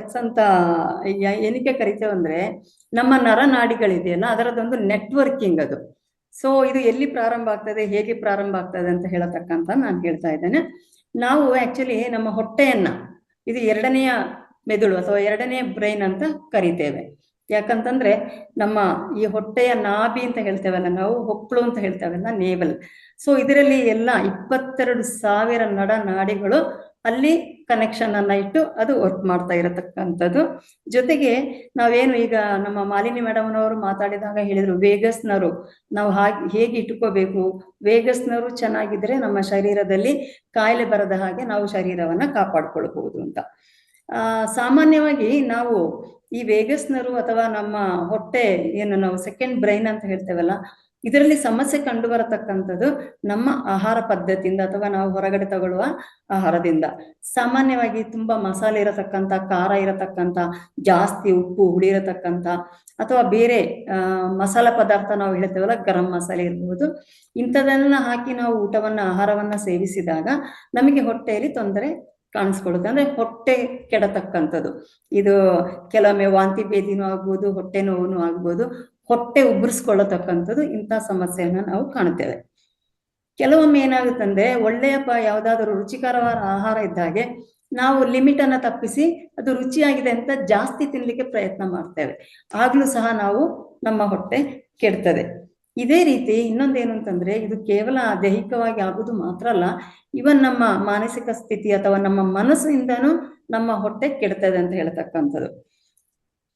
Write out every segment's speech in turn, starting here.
Flex ಅಂತ ಏನಕ್ಕೆ ಕರಿತೇವೆ ಅಂದ್ರೆ, ನಮ್ಮ ನರನಾಡಿಗಳಿದೆಯಲ್ಲ ಅದರದೊಂದು ನೆಟ್ವರ್ಕಿಂಗ್ ಅದು. ಸೊ ಇದು ಎಲ್ಲಿ ಪ್ರಾರಂಭ ಆಗ್ತದೆ, ಹೇಗೆ ಪ್ರಾರಂಭ ಆಗ್ತದೆ ಅಂತ ಹೇಳತಕ್ಕಂತ ನಾನು ಹೇಳ್ತಾ ಇದ್ದೇನೆ. ನಾವು ಆಕ್ಚುಲಿ ನಮ್ಮ ಹೊಟ್ಟೆಯನ್ನ ಇದು ಎರಡನೆಯ ಮೆದುಳು ಅಥವಾ ಎರಡನೆಯ ಬ್ರೈನ್ ಅಂತ ಕರಿತೇವೆ. ಯಾಕಂತಂದ್ರೆ ನಮ್ಮ ಈ ಹೊಟ್ಟೆಯ ನಾಭಿ ಅಂತ ಹೇಳ್ತೇವಲ್ಲ ನಾವು, ಹೊಕ್ಕಳು ಅಂತ ಹೇಳ್ತೇವಲ್ಲ, ನೇವಲ್. ಸೊ ಇದರಲ್ಲಿ ಎಲ್ಲ 22,000 ನಾಡಿಗಳು ಅಲ್ಲಿ ಕನೆಕ್ಷನ್ ಅನ್ನ ಇಟ್ಟು ಅದು ವರ್ಕ್ ಮಾಡ್ತಾ ಇರತಕ್ಕಂಥದ್ದು. ಜೊತೆಗೆ ನಾವೇನು ಈಗ ನಮ್ಮ ಮಾಲಿನಿ ಮೇಡಮ್ನವರು ಮಾತಾಡಿದಾಗ ಹೇಳಿದ್ರು, ವೇಗಸ್ನರು ನಾವು ಹೇಗೆ ಇಟ್ಕೋಬೇಕು, ವೇಗಸ್ನರು ಚೆನ್ನಾಗಿದ್ರೆ ನಮ್ಮ ಶರೀರದಲ್ಲಿ ಕಾಯಿಲೆ ಬರದ ಹಾಗೆ ನಾವು ಶರೀರವನ್ನ ಕಾಪಾಡ್ಕೊಳ್ಬಹುದು ಅಂತ. ಸಾಮಾನ್ಯವಾಗಿ ನಾವು ಈ ವೇಗಸ್ನರು ಅಥವಾ ನಮ್ಮ ಹೊಟ್ಟೆ ಏನು ನಾವು ಸೆಕೆಂಡ್ ಬ್ರೈನ್ ಅಂತ ಹೇಳ್ತೇವಲ್ಲ, ಇದರಲ್ಲಿ ಸಮಸ್ಯೆ ಕಂಡು ಬರತಕ್ಕಂಥದ್ದು ನಮ್ಮ ಆಹಾರ ಪದ್ಧತಿಯಿಂದ ಅಥವಾ ನಾವು ಹೊರಗಡೆ ತಗೊಳ್ಳುವ ಆಹಾರದಿಂದ. ಸಾಮಾನ್ಯವಾಗಿ ತುಂಬಾ ಮಸಾಲೆ ಇರತಕ್ಕಂಥ, ಖಾರ ಇರತಕ್ಕಂಥ, ಜಾಸ್ತಿ ಉಪ್ಪು ಹುಳಿ ಇರತಕ್ಕಂಥ, ಅಥವಾ ಬೇರೆ ಮಸಾಲ ಪದಾರ್ಥ ನಾವು ಹೇಳ್ತೇವಲ್ಲ, ಗರಂ ಮಸಾಲೆ ಇರ್ಬೋದು, ಇಂಥದನ್ನ ಹಾಕಿ ನಾವು ಆಹಾರವನ್ನ ಸೇವಿಸಿದಾಗ ನಮಗೆ ಹೊಟ್ಟೆಯಲ್ಲಿ ತೊಂದರೆ ಕಾಣಿಸ್ಕೊಳ್ಳುತ್ತೆ. ಅಂದ್ರೆ ಹೊಟ್ಟೆ ಕೆಡತಕ್ಕಂಥದ್ದು. ಇದು ಕೆಲವೊಮ್ಮೆ ವಾಂತಿ ಭೇದಿನೂ ಆಗ್ಬೋದು, ಹೊಟ್ಟೆ ನೋವು ಆಗ್ಬೋದು, ಹೊಟ್ಟೆ ಉಬ್ಬರಿಸ್ಕೊಳ್ಳತಕ್ಕಂಥದ್ದು, ಇಂಥ ಸಮಸ್ಯೆಯನ್ನ ನಾವು ಕಾಣುತ್ತೇವೆ. ಕೆಲವೊಮ್ಮೆ ಏನಾಗುತ್ತಂದ್ರೆ, ಒಳ್ಳೆಯ ಯಾವ್ದಾದ್ರು ರುಚಿಕರವಾದ ಆಹಾರ ಇದ್ದಾಗೆ ನಾವು ಲಿಮಿಟ್ ಅನ್ನ ತಪ್ಪಿಸಿ ಅದು ರುಚಿಯಾಗಿದೆ ಅಂತ ಜಾಸ್ತಿ ತಿನ್ಲಿಕ್ಕೆ ಪ್ರಯತ್ನ ಮಾಡ್ತೇವೆ. ಆಗ್ಲೂ ಸಹ ನಮ್ಮ ಹೊಟ್ಟೆ ಕೆಡ್ತದೆ. ಇದೇ ರೀತಿ ಇನ್ನೊಂದೇನು ಅಂತಂದ್ರೆ, ಇದು ಕೇವಲ ದೈಹಿಕವಾಗಿ ಆಗುದು ಮಾತ್ರ ಅಲ್ಲ, ಇವನ್ ನಮ್ಮ ಮಾನಸಿಕ ಸ್ಥಿತಿ ಅಥವಾ ನಮ್ಮ ಮನಸ್ಸಿಂದನೂ ನಮ್ಮ ಹೊಟ್ಟೆ ಕೆಡ್ತದೆ ಅಂತ ಹೇಳ್ತಕ್ಕಂಥದ್ದು.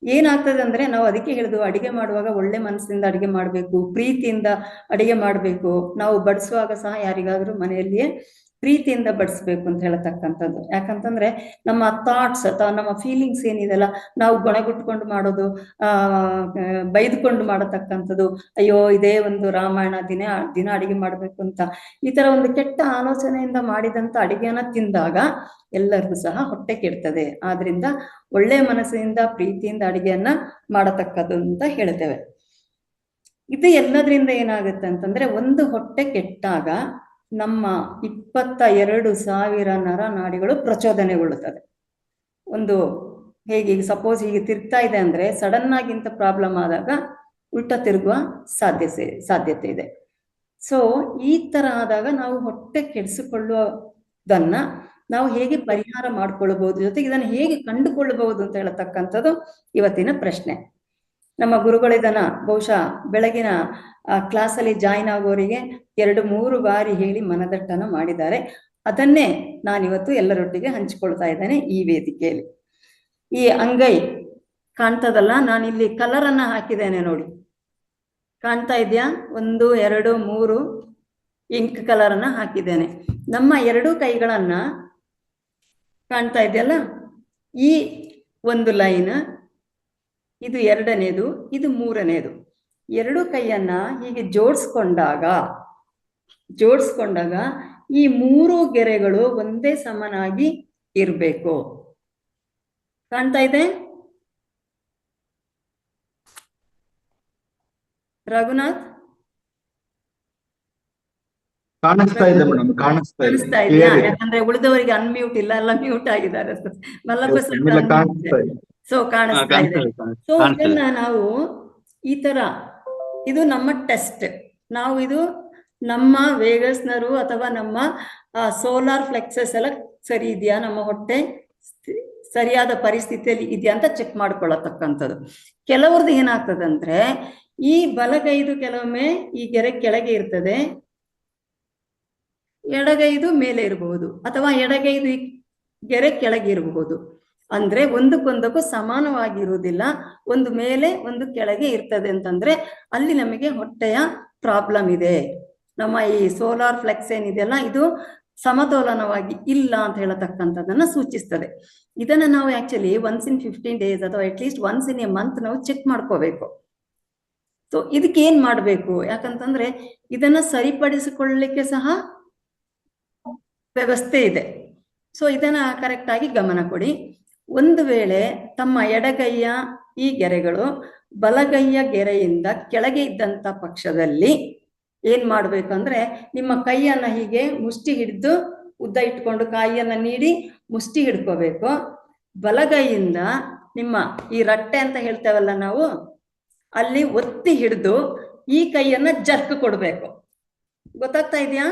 ಏನಾಗ್ತದೆ ಅಂದ್ರೆ, ನಾವು ಅದಕ್ಕೆ ಹೇಳಿದ್ವು, ಅಡಿಗೆ ಮಾಡುವಾಗ ಒಳ್ಳೆ ಮನಸ್ಸಿಂದ ಅಡಿಗೆ ಮಾಡ್ಬೇಕು, ಪ್ರೀತಿಯಿಂದ ಅಡಿಗೆ ಮಾಡ್ಬೇಕು. ನಾವು ಬಡಿಸುವಾಗ ಸಹ ಯಾರಿಗಾದ್ರೂ ಮನೆಯಲ್ಲಿಯೇ ಪ್ರೀತಿಯಿಂದ ಬಡಿಸ್ಬೇಕು ಅಂತ ಹೇಳತಕ್ಕಂಥದ್ದು. ಯಾಕಂತಂದ್ರೆ ನಮ್ಮ ಥಾಟ್ಸ್ ಅಥವಾ ನಮ್ಮ ಫೀಲಿಂಗ್ಸ್ ಏನಿದೆಲ್ಲ, ನಾವು ಗೊಣಗುಟ್ಕೊಂಡು ಮಾಡೋದು, ಬೈದ್ಕೊಂಡು ಮಾಡತಕ್ಕಂಥದ್ದು, ಅಯ್ಯೋ ಇದೇ ಒಂದು ರಾಮಾಯಣ ದಿನ ಅಡಿಗೆ ಮಾಡ್ಬೇಕು ಅಂತ ಈ ತರ ಒಂದು ಕೆಟ್ಟ ಆಲೋಚನೆಯಿಂದ ಮಾಡಿದಂತ ಅಡಿಗೆಯನ್ನ ತಿಂದಾಗ ಎಲ್ಲರಿಗೂ ಸಹ ಹೊಟ್ಟೆ ಕೆಡ್ತದೆ. ಆದ್ರಿಂದ ಒಳ್ಳೆ ಮನಸ್ಸಿನಿಂದ ಪ್ರೀತಿಯಿಂದ ಅಡಿಗೆಯನ್ನ ಮಾಡತಕ್ಕದ್ದು ಅಂತ ಹೇಳ್ತೇವೆ. ಇದು ಎಲ್ಲದರಿಂದ ಏನಾಗುತ್ತೆ ಅಂತಂದ್ರೆ, ಒಂದು ಹೊಟ್ಟೆ ಕೆಟ್ಟಾಗ ನಮ್ಮ 22,000 ನರನಾಡಿಗಳು ಪ್ರಚೋದನೆಗೊಳ್ಳುತ್ತದೆ. ಒಂದು ಹೇಗೆ ಸಪೋಸ್ ಹೀಗೆ ತಿರ್ತಾ ಇದೆ ಅಂದ್ರೆ, ಸಡನ್ ಆಗಿ ಇಂಥ ಪ್ರಾಬ್ಲಮ್ ಆದಾಗ ಉಲ್ಟಾ ತಿರುಗುವ ಸಾಧ್ಯತೆ ಇದೆ. ಸೊ ಈ ತರ ಆದಾಗ ನಾವು ಹೊಟ್ಟೆ ಕೆಡಿಸಿಕೊಳ್ಳುವುದನ್ನ ನಾವು ಹೇಗೆ ಪರಿಹಾರ ಮಾಡ್ಕೊಳ್ಬಹುದು, ಜೊತೆಗೆ ಇದನ್ನು ಹೇಗೆ ಕಂಡುಕೊಳ್ಳಬಹುದು ಅಂತ ಹೇಳತಕ್ಕಂಥದ್ದು ಇವತ್ತಿನ ಪ್ರಶ್ನೆ. ನಮ್ಮ ಗುರುಗಳು ಇದನ್ನ ಬಹುಶಃ ಬೆಳಗಿನ ಕ್ಲಾಸಲ್ಲಿ ಜಾಯಿನ್ ಆಗೋರಿಗೆ 2-3 ಬಾರಿ ಹೇಳಿ ಮನದಟ್ಟನ ಮಾಡಿದ್ದಾರೆ. ಅದನ್ನೇ ನಾನಿವತ್ತು ಎಲ್ಲರೊಟ್ಟಿಗೆ ಹಂಚಿಕೊಳ್ತಾ ಇದ್ದೇನೆ ಈ ವೇದಿಕೆಯಲ್ಲಿ. ಈ ಅಂಗೈ ಕಾಣ್ತದಲ್ಲ, ನಾನಿಲ್ಲಿ ಕಲರ್ ಅನ್ನ ಹಾಕಿದ್ದೇನೆ ನೋಡಿ, ಕಾಣ್ತಾ ಇದೆಯಾ? 1, 2, 3 ಇಂಕ್ ಕಲರ್ ಅನ್ನ ಹಾಕಿದ್ದೇನೆ. ನಮ್ಮ 2 ಕೈಗಳನ್ನ ಕಾಣ್ತಾ ಇದೆಯಲ್ಲ, ಈ ಒಂದು ಲೈನ್, ಇದು 2ನೇದು, ಇದು 3ನೇದು. 2 ಕೈಯನ್ನ ಹೀಗೆ ಜೋಡಿಸ್ಕೊಂಡಾಗ ಈ 3 ಗೆರೆಗಳು ಒಂದೇ ಸಮನಾಗಿ ಇರಬೇಕು. ಕಾಣ್ತಾ ಇದೆ ರಘುನಾಥ್? ಕಾಣಿಸ್ತಾ ಇದೆ ಮೇಡಮ್, ಕಾಣಿಸ್ತಾ ಇದೆಯಾ? ಯಾಕಂದ್ರೆ ಉಳಿದವರಿಗೆ ಅನ್ಮ್ಯೂಟ್ ಇಲ್ಲ, ಎಲ್ಲ ಮ್ಯೂಟ್ ಆಗಿದ್ದಾರೆ. ಸೊ ಕಾಣಿಸ್ತಾ ಇದೆ. ಸೊ ಇದನ್ನ ನಾವು ಈ ತರ, ಇದು ನಮ್ಮ ಟೆಸ್ಟ್. ನಾವು ಇದು ನಮ್ಮ ವೇಗಸ್ನರು ಅಥವಾ ನಮ್ಮ ಸೋಲಾರ್ ಫ್ಲೆಕ್ಸಸ್ ಎಲ್ಲ ಸರಿ ಇದೆಯಾ, ನಮ್ಮ ಹೊಟ್ಟೆ ಸರಿಯಾದ ಪರಿಸ್ಥಿತಿಯಲ್ಲಿ ಇದೆಯಾ ಅಂತ ಚೆಕ್ ಮಾಡ್ಕೊಳ್ಳತಕ್ಕಂಥದ್ದು. ಕೆಲವ್ರದ್ದು ಏನಾಗ್ತದಂದ್ರೆ, ಈ ಬಲಗೈದು ಕೆಲವೊಮ್ಮೆ ಈ ಗೆರೆ ಕೆಳಗೆ ಇರ್ತದೆ, ಎಡಗೈದು ಮೇಲೆ ಇರಬಹುದು, ಅಥವಾ ಎಡಗೈದು ಗೆರೆ ಕೆಳಗೆ ಇರಬಹುದು. ಅಂದ್ರೆ ಒಂದಕ್ಕೊಂದಕ್ಕೂ ಸಮಾನವಾಗಿರುವುದಿಲ್ಲ, ಒಂದು ಮೇಲೆ ಒಂದು ಕೆಳಗೆ ಇರ್ತದೆ ಅಂತಂದ್ರೆ ಅಲ್ಲಿ ನಮಗೆ ಹೊಟ್ಟೆಯ ಪ್ರಾಬ್ಲಮ್ ಇದೆ. ನಮ್ಮ ಈ ಸೋಲಾರ್ ಫ್ಲೆಕ್ಸ್ ಏನಿದೆಯಲ್ಲ, ಇದು ಸಮತೋಲನವಾಗಿ ಇಲ್ಲ ಅಂತ ಹೇಳತಕ್ಕಂಥದ್ದನ್ನ ಸೂಚಿಸ್ತದೆ. ಇದನ್ನ ನಾವು ಆಕ್ಚುಲಿ ಒನ್ಸ್ ಇನ್ 15 days ಅಥವಾ at least once in a month ನಾವು ಚೆಕ್ ಮಾಡ್ಕೋಬೇಕು. ಸೊ ಇದಕ್ಕೆ ಏನ್ ಮಾಡ್ಬೇಕು, ಯಾಕಂತಂದ್ರೆ ಇದನ್ನ ಸರಿಪಡಿಸಿಕೊಳ್ಳಲಿಕ್ಕೆ ಸಹ ವ್ಯವಸ್ಥೆ ಇದೆ. ಸೊ ಇದನ್ನ ಕರೆಕ್ಟ್ ಆಗಿ ಗಮನ ಕೊಡಿ. ಒಂದು ವೇಳೆ ತಮ್ಮ ಎಡಗೈಯ ಈ ಗೆರೆಗಳು ಬಲಗೈಯ ಗೆರೆಯಿಂದ ಕೆಳಗೆ ಇದ್ದಂತ ಪಕ್ಷದಲ್ಲಿ ಏನ್ ಮಾಡ್ಬೇಕಂದ್ರೆ, ನಿಮ್ಮ ಕೈಯನ್ನ ಹೀಗೆ ಮುಷ್ಟಿ ಹಿಡಿದು ಉದ್ದ ಇಟ್ಕೊಂಡು ಕಾಯಿಯನ್ನ ನೀಡಿ ಮುಷ್ಟಿ ಹಿಡ್ಕೋಬೇಕು. ಬಲಗೈಯಿಂದ ನಿಮ್ಮ ಈ ರಟ್ಟೆ ಅಂತ ಹೇಳ್ತೇವಲ್ಲ ನಾವು, ಅಲ್ಲಿ ಒತ್ತಿ ಹಿಡಿದು ಈ ಕೈಯನ್ನ ಜರ್ಕ್ ಕೊಡ್ಬೇಕು. ಗೊತ್ತಾಗ್ತಾ ಇದೆಯಾ?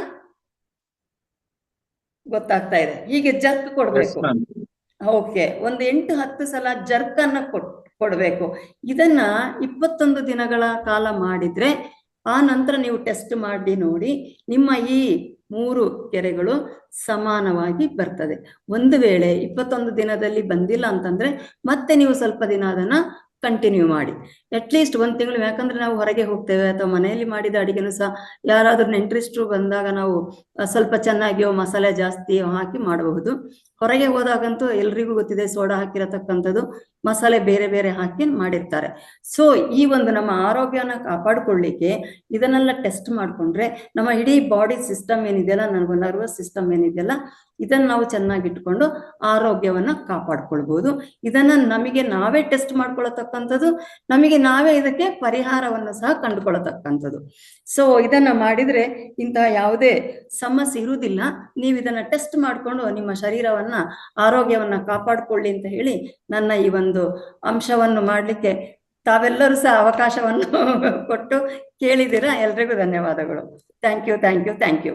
ಗೊತ್ತಾಗ್ತಾ ಇದೆ. ಹೀಗೆ ಜರ್ಕ್ ಕೊಡ್ಬೇಕು. ಓಕೆ, ಒಂದು 8-10 ಸಲ ಜರ್ಕ್ ಅನ್ನ ಕೊಡ್ಬೇಕು. ಇದನ್ನ 21 ದಿನಗಳ ಕಾಲ ಮಾಡಿದ್ರೆ ಆ ನಂತರ ನೀವು ಟೆಸ್ಟ್ ಮಾಡಿ ನೋಡಿ, ನಿಮ್ಮ ಈ 3 ಕೆರೆಗಳು ಸಮಾನವಾಗಿ ಬರ್ತದೆ. ಒಂದು ವೇಳೆ 21 ದಿನದಲ್ಲಿ ಬಂದಿಲ್ಲ ಅಂತಂದ್ರೆ ಮತ್ತೆ ನೀವು ಸ್ವಲ್ಪ ದಿನ ಅದನ್ನ ಕಂಟಿನ್ಯೂ ಮಾಡಿ, ಅಟ್ಲೀಸ್ಟ್ 1 ತಿಂಗಳು. ಯಾಕಂದ್ರೆ ನಾವು ಹೊರಗೆ ಹೋಗ್ತೇವೆ ಅಥವಾ ಮನೆಯಲ್ಲಿ ಮಾಡಿದ ಅಡಿಗೆನೂ ಸಹ ಯಾರಾದ್ರೂ ನೆಂಟರಿಸ್ಟ್ರು ಬಂದಾಗ ನಾವು ಸ್ವಲ್ಪ ಚೆನ್ನಾಗಿಯೋ ಮಸಾಲೆ ಜಾಸ್ತಿ ಹಾಕಿ ಮಾಡಬಹುದು. ಹೊರಗೆ ಹೋದಾಗಂತೂ ಎಲ್ರಿಗೂ ಗೊತ್ತಿದೆ, ಸೋಡಾ ಹಾಕಿರತಕ್ಕಂಥದ್ದು, ಮಸಾಲೆ ಬೇರೆ ಬೇರೆ ಹಾಕಿ ಮಾಡಿರ್ತಾರೆ. ಸೊ ಈ ಒಂದು ನಮ್ಮ ಆರೋಗ್ಯನ ಕಾಪಾಡಿಕೊಳ್ಳಿಕ್ಕೆ ಇದನ್ನೆಲ್ಲ ಟೆಸ್ಟ್ ಮಾಡ್ಕೊಂಡ್ರೆ ನಮ್ಮ ಇಡೀ ಬಾಡಿ ಸಿಸ್ಟಮ್ ಏನಿದೆಯಲ್ಲ, ನರ್ವಸ್ ಸಿಸ್ಟಮ್ ಏನಿದೆಯಲ್ಲ, ಇದನ್ನ ನಾವು ಚೆನ್ನಾಗಿ ಇಟ್ಕೊಂಡು ಆರೋಗ್ಯವನ್ನ ಕಾಪಾಡ್ಕೊಳ್ಬಹುದು. ಇದನ್ನ ನಮಗೆ ನಾವೇ ಟೆಸ್ಟ್ ಮಾಡ್ಕೊಳತಕ್ಕಂಥದ್ದು, ನಮಗೆ ನಾವೇ ಇದಕ್ಕೆ ಪರಿಹಾರವನ್ನು ಸಹ ಕಂಡುಕೊಳ್ಳತಕ್ಕಂಥದ್ದು. ಸೊ ಇದನ್ನ ಮಾಡಿದ್ರೆ ಇಂತಹ ಯಾವುದೇ ಸಮಸ್ಯೆ ಇರುವುದಿಲ್ಲ. ನೀವು ಇದನ್ನ ಟೆಸ್ಟ್ ಮಾಡ್ಕೊಂಡು ನಿಮ್ಮ ಶರೀರವನ್ನ, ಆರೋಗ್ಯವನ್ನ ಕಾಪಾಡ್ಕೊಳ್ಳಿ ಅಂತ ಹೇಳಿ ನನ್ನ ಈ ಒಂದು ಅಂಶವನ್ನು ಮಾಡ್ಲಿಕ್ಕೆ ತಾವೆಲ್ಲರೂ ಸಹ ಅವಕಾಶವನ್ನು ಕೊಟ್ಟು ಕೇಳಿದ್ದೀರಾ. ಎಲ್ರಿಗೂ ಧನ್ಯವಾದಗಳು. Thank you.